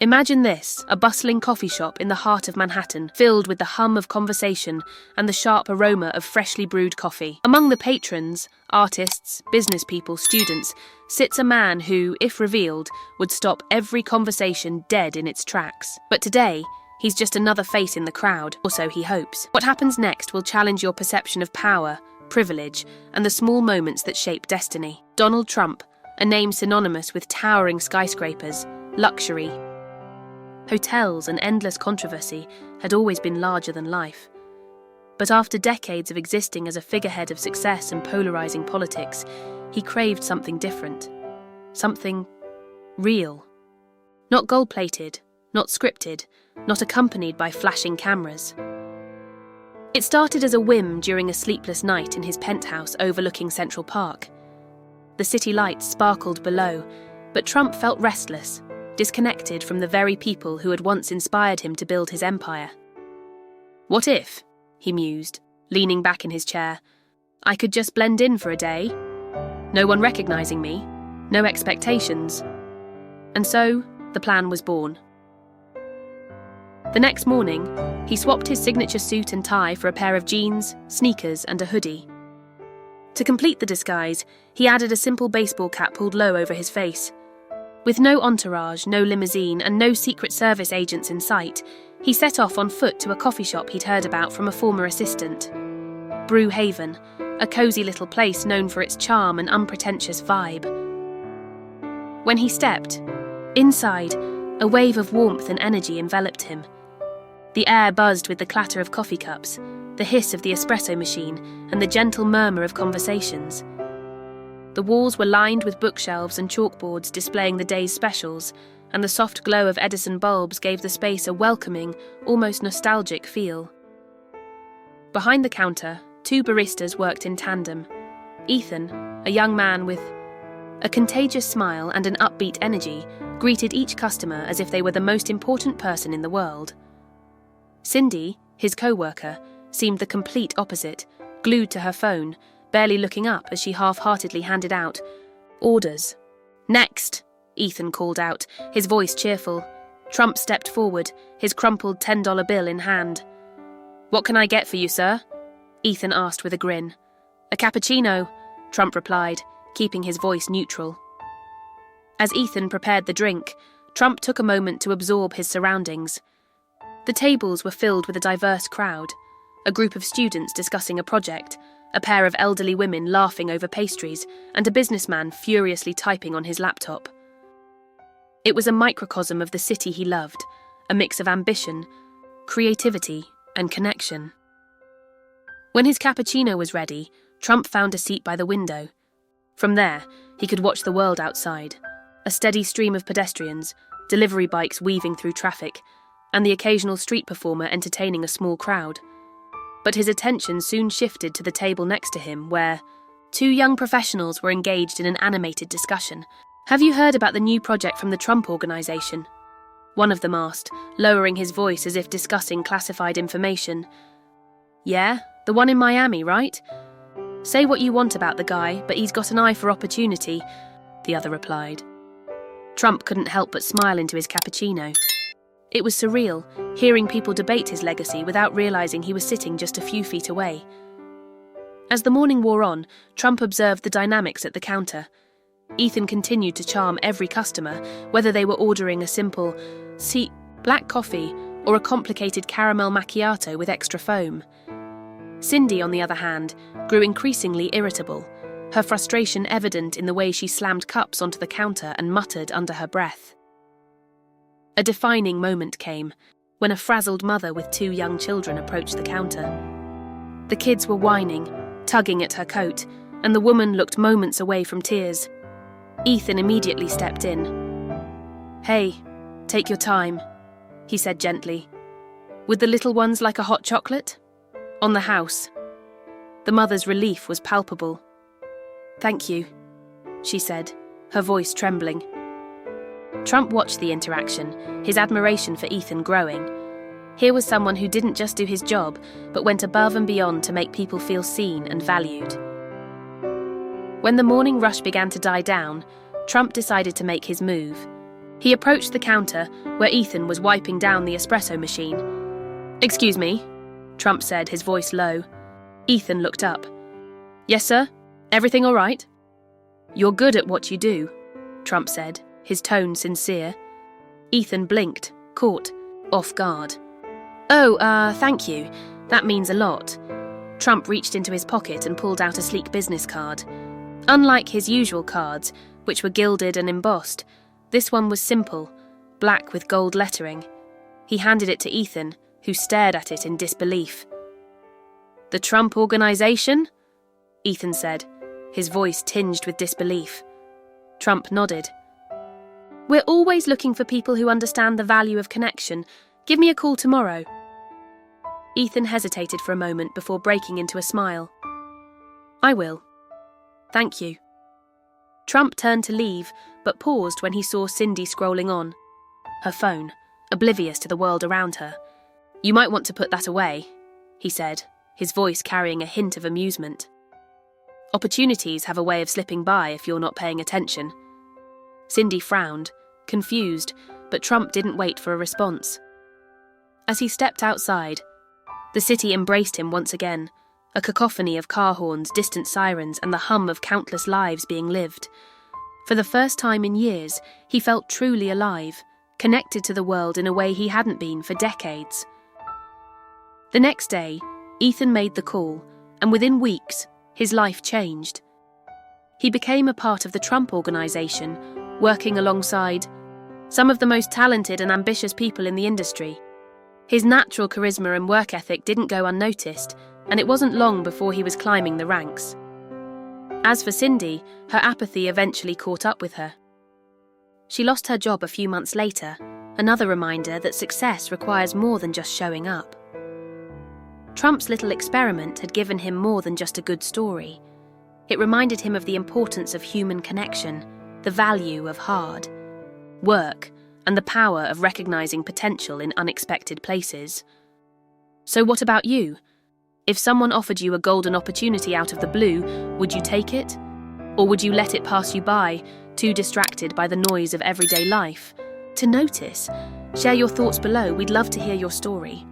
Imagine this, a bustling coffee shop in the heart of Manhattan, filled with the hum of conversation and the sharp aroma of freshly brewed coffee. Among the patrons, artists, business people, students, sits a man who, if revealed, would stop every conversation dead in its tracks. But today, he's just another face in the crowd, or so he hopes. What happens next will challenge your perception of power, privilege, and the small moments that shape destiny. Donald Trump, a name synonymous with towering skyscrapers, luxury, hotels, and endless controversy, had always been larger than life. But after decades of existing as a figurehead of success and polarizing politics, he craved something different. Something real. Not gold-plated, not scripted, not accompanied by flashing cameras. It started as a whim during a sleepless night in his penthouse overlooking Central Park. The city lights sparkled below, but Trump felt restless, disconnected from the very people who had once inspired him to build his empire. What if, he mused, leaning back in his chair, I could just blend in for a day? No one recognizing me, no expectations. And so, the plan was born. The next morning, he swapped his signature suit and tie for a pair of jeans, sneakers, and a hoodie. To complete the disguise, he added a simple baseball cap pulled low over his face. With no entourage, no limousine, and no Secret Service agents in sight, he set off on foot to a coffee shop he'd heard about from a former assistant. Brew Haven, a cozy little place known for its charm and unpretentious vibe. When he stepped, inside, a wave of warmth and energy enveloped him. The air buzzed with the clatter of coffee cups, the hiss of the espresso machine, and the gentle murmur of conversations. The walls were lined with bookshelves and chalkboards displaying the day's specials, and the soft glow of Edison bulbs gave the space a welcoming, almost nostalgic feel. Behind the counter, two baristas worked in tandem. Ethan, a young man with a contagious smile and an upbeat energy, greeted each customer as if they were the most important person in the world. Cindy, his co-worker, seemed the complete opposite, glued to her phone, barely looking up as she half-heartedly handed out orders. "Next," Ethan called out, his voice cheerful. Trump stepped forward, his crumpled $10 bill in hand. "What can I get for you, sir?" Ethan asked with a grin. "A cappuccino," Trump replied, keeping his voice neutral. As Ethan prepared the drink, Trump took a moment to absorb his surroundings. The tables were filled with a diverse crowd, a group of students discussing a project, a pair of elderly women laughing over pastries, and a businessman furiously typing on his laptop. It was a microcosm of the city he loved, a mix of ambition, creativity, and connection. When his cappuccino was ready, Trump found a seat by the window. From there, he could watch the world outside, a steady stream of pedestrians, delivery bikes weaving through traffic, and the occasional street performer entertaining a small crowd. But his attention soon shifted to the table next to him where two young professionals were engaged in an animated discussion. "Have you heard about the new project from the Trump Organization?" One of them asked, lowering his voice as if discussing classified information. "Yeah, the one in Miami, right? Say what you want about the guy, but he's got an eye for opportunity," the other replied. Trump couldn't help but smile into his cappuccino. It was surreal, hearing people debate his legacy without realizing he was sitting just a few feet away. As the morning wore on, Trump observed the dynamics at the counter. Ethan continued to charm every customer, whether they were ordering a simple black coffee or a complicated caramel macchiato with extra foam. Cindy, on the other hand, grew increasingly irritable, her frustration evident in the way she slammed cups onto the counter and muttered under her breath. A defining moment came, when a frazzled mother with two young children approached the counter. The kids were whining, tugging at her coat, and the woman looked moments away from tears. Ethan immediately stepped in. "Hey, take your time," he said gently. "Would the little ones like a hot chocolate?" "On the house." The mother's relief was palpable. "Thank you," she said, her voice trembling. Trump watched the interaction, his admiration for Ethan growing. Here was someone who didn't just do his job, but went above and beyond to make people feel seen and valued. When the morning rush began to die down, Trump decided to make his move. He approached the counter where Ethan was wiping down the espresso machine. "Excuse me," Trump said, his voice low. Ethan looked up. "Yes, sir? Everything all right?" "You're good at what you do," Trump said, his tone sincere. Ethan blinked, caught off guard. "Oh, thank you. That means a lot." Trump reached into his pocket and pulled out a sleek business card. Unlike his usual cards, which were gilded and embossed, this one was simple, black with gold lettering. He handed it to Ethan, who stared at it in disbelief. "The Trump Organization?" Ethan said, his voice tinged with disbelief. Trump nodded. "We're always looking for people who understand the value of connection. Give me a call tomorrow." Ethan hesitated for a moment before breaking into a smile. "I will. Thank you." Trump turned to leave, but paused when he saw Cindy scrolling on. Her phone, oblivious to the world around her. "You might want to put that away," he said, his voice carrying a hint of amusement. "Opportunities have a way of slipping by if you're not paying attention." Cindy frowned, confused, but Trump didn't wait for a response. As he stepped outside, the city embraced him once again, a cacophony of car horns, distant sirens, and the hum of countless lives being lived. For the first time in years, he felt truly alive, connected to the world in a way he hadn't been for decades. The next day, Ethan made the call, and within weeks, his life changed. He became a part of the Trump Organization, working alongside some of the most talented and ambitious people in the industry. His natural charisma and work ethic didn't go unnoticed, and it wasn't long before he was climbing the ranks. As for Cindy, her apathy eventually caught up with her. She lost her job a few months later, another reminder that success requires more than just showing up. Trump's little experiment had given him more than just a good story. It reminded him of the importance of human connection, the value of hard work, and the power of recognizing potential in unexpected places. So what about you? If someone offered you a golden opportunity out of the blue, would you take it? Or would you let it pass you by, too distracted by the noise of everyday life? To notice, share your thoughts below. We'd love to hear your story.